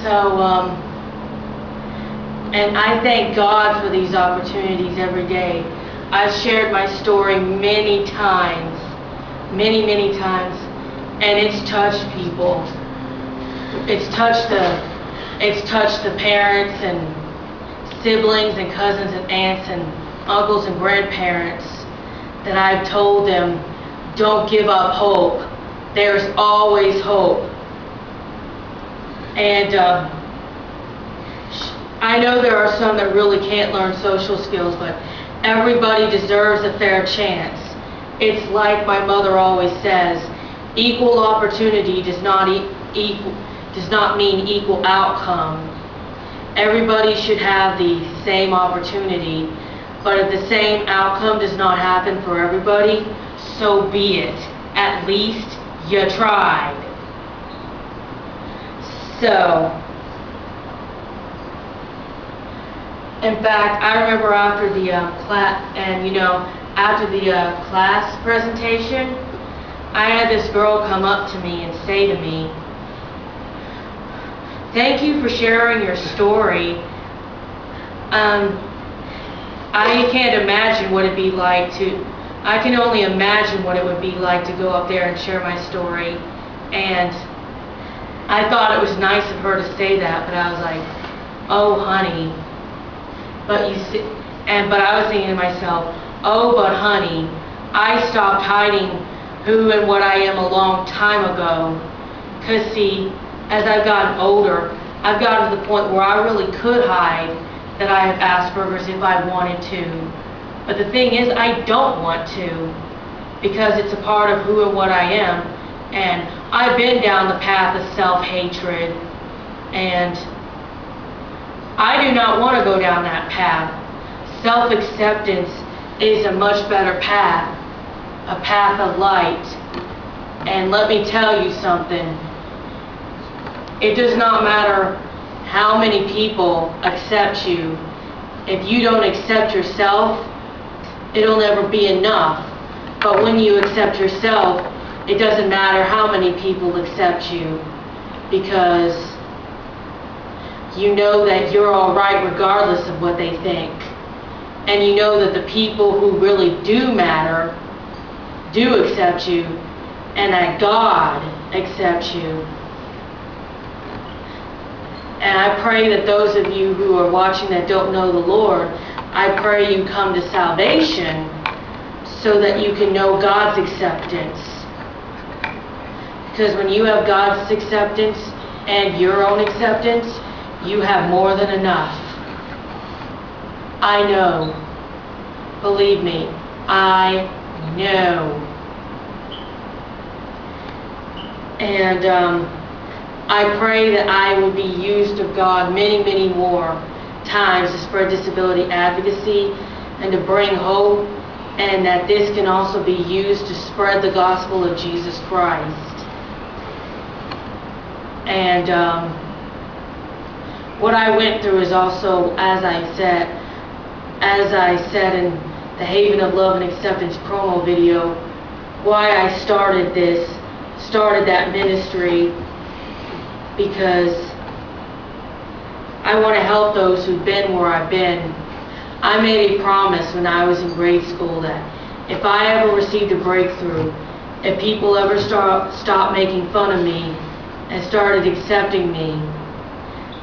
So, and I thank God for these opportunities every day. I've shared my story many times, many times, and it's touched people. It's touched the parents and siblings and cousins and aunts and uncles and grandparents that I've told them, don't give up hope. There's always hope. And I know there are some that really can't learn social skills, but everybody deserves a fair chance. It's like my mother always says, equal opportunity does not mean equal outcome. Everybody should have the same opportunity, but if the same outcome does not happen for everybody, so be it. At least you tried. So, in fact, I remember after the class presentation, I had this girl come up to me and say to me, "Thank you for sharing your story. I can't imagine what it'd be like to. I can only imagine what it would be like to go up there and share my story." And I thought it was nice of her to say that, but I was like, "Oh, honey." But I was thinking to myself, "Oh, but honey, I stopped hiding who and what I am a long time ago." 'Cause see, as I've gotten older, I've gotten to the point where I really could hide that I have Asperger's if I wanted to. But the thing is, I don't want to, because it's a part of who and what I am. And I've been down the path of self-hatred, and I do not want to go down that path. Self-acceptance is a much better path, a path of light. And let me tell you something. It does not matter how many people accept you. If you don't accept yourself, it'll never be enough. But when you accept yourself, it doesn't matter how many people accept you, because you know that you're all right regardless of what they think. And you know that the people who really do matter do accept you, and that God accepts you. And I pray that those of you who are watching that don't know the Lord, I pray you come to salvation so that you can know God's acceptance. Because when you have God's acceptance and your own acceptance, you have more than enough. I know. Believe me, I know. And I pray that I will be used of God many more times to spread disability advocacy and to bring hope, and that this can also be used to spread the gospel of Jesus Christ. And what I went through is also, as I said in the Haven of Love and Acceptance promo video, why I started that ministry, because I want to help those who've been where I've been. I made a promise when I was in grade school that if I ever received a breakthrough, if people ever stopped making fun of me and started accepting me,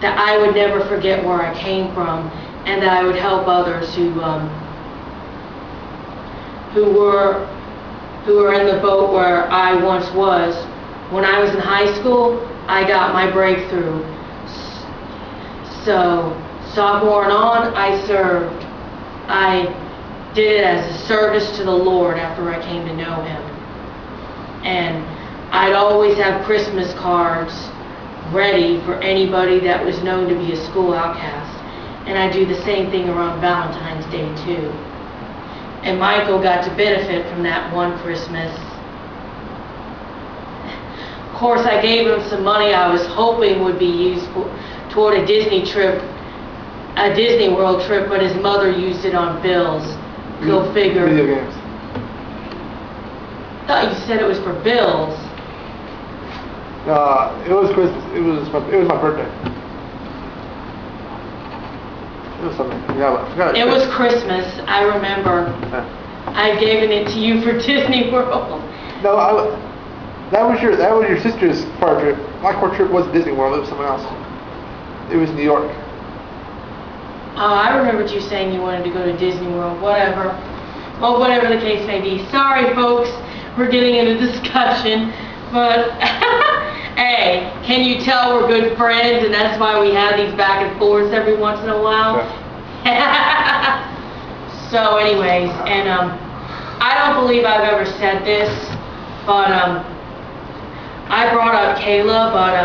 that I would never forget where I came from, and that I would help others who were in the boat where I once was. When I was in high school, I got my breakthrough. So, sophomore and on, I served. I did it as a service to the Lord after I came to know Him. And I'd always have Christmas cards ready for anybody that was known to be a school outcast. And I do the same thing around Valentine's Day too. And Michael got to benefit from that one Christmas. Of course, I gave him some money I was hoping would be used toward a Disney World trip, but his mother used it on bills. Go figure. Video games. I thought you said it was for bills. It was Christmas. It was my birthday. It was something. Yeah, I forgot. It was Christmas, I remember. I'd given it to you for Disney World. No, that was your sister's car trip. My car trip wasn't Disney World. It was someone else. It was New York. Oh, I remembered you saying you wanted to go to Disney World. Whatever. Well, whatever the case may be. Sorry, folks, we're getting into discussion, but hey, can you tell we're good friends, and that's why we have these back and forths every once in a while? Yeah. So, anyways, and I don't believe I've ever said this, but I brought up Kayla, but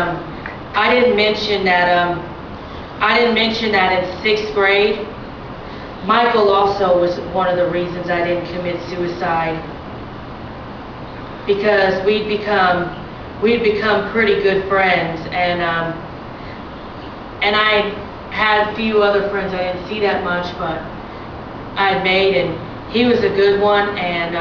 I didn't mention that in 6th grade, Michael also was one of the reasons I didn't commit suicide, because we'd become pretty good friends, and I had a few other friends I didn't see that much, but I'd made, and he was a good one, and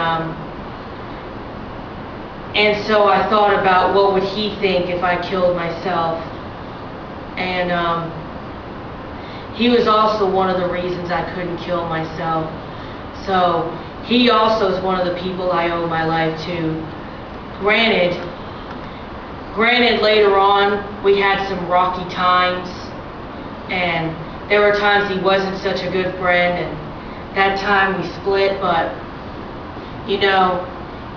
so I thought about what would he think if I killed myself, and he was also one of the reasons I couldn't kill myself. So he also is one of the people I owe my life to. Granted, later on we had some rocky times, and there were times he wasn't such a good friend, and that time we split, but you know,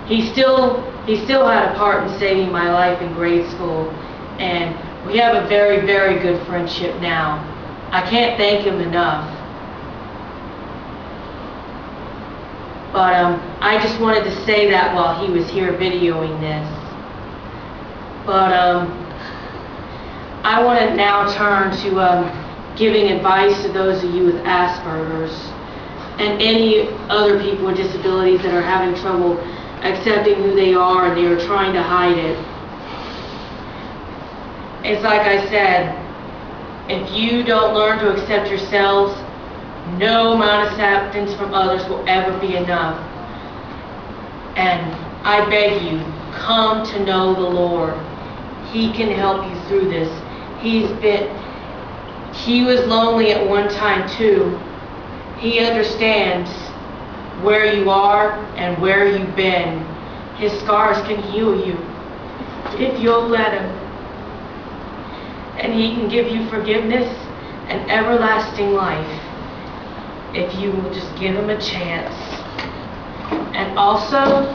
he still had a part in saving my life in grade school, and we have a very, very good friendship now. I can't thank him enough. But I just wanted to say that while he was here videoing this. But I want to now turn to giving advice to those of you with Asperger's and any other people with disabilities that are having trouble accepting who they are and they are trying to hide it. It's like I said, if you don't learn to accept yourselves, no amount of acceptance from others will ever be enough. And I beg you, come to know the Lord. He can help you through this. He was lonely at one time too. He understands where you are and where you've been. His scars can heal you if you'll let him. And he can give you forgiveness and everlasting life if you will just give him a chance. And also,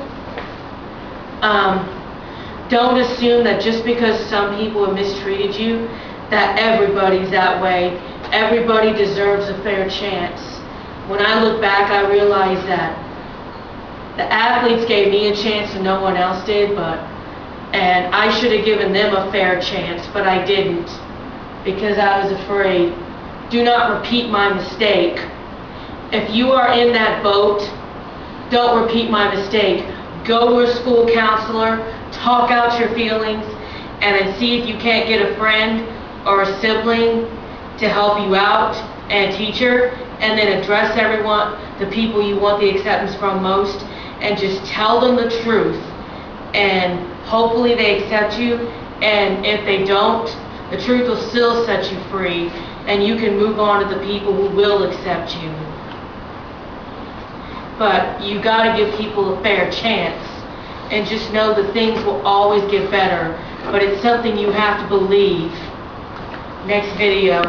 don't assume that just because some people have mistreated you, that everybody's that way. Everybody deserves a fair chance. When I look back, I realize that the athletes gave me a chance and no one else did, and I should have given them a fair chance, but I didn't, because I was afraid. Do not repeat my mistake. If you are in that boat, don't repeat my mistake. Go to a school counselor, talk out your feelings, and then see if you can't get a friend or a sibling to help you out, and a teacher, and then address everyone, the people you want the acceptance from most, and just tell them the truth, and hopefully they accept you, and if they don't, the truth will still set you free, and you can move on to the people who will accept you. But you got to give people a fair chance, and just know that things will always get better, but it's something you have to believe. Next video.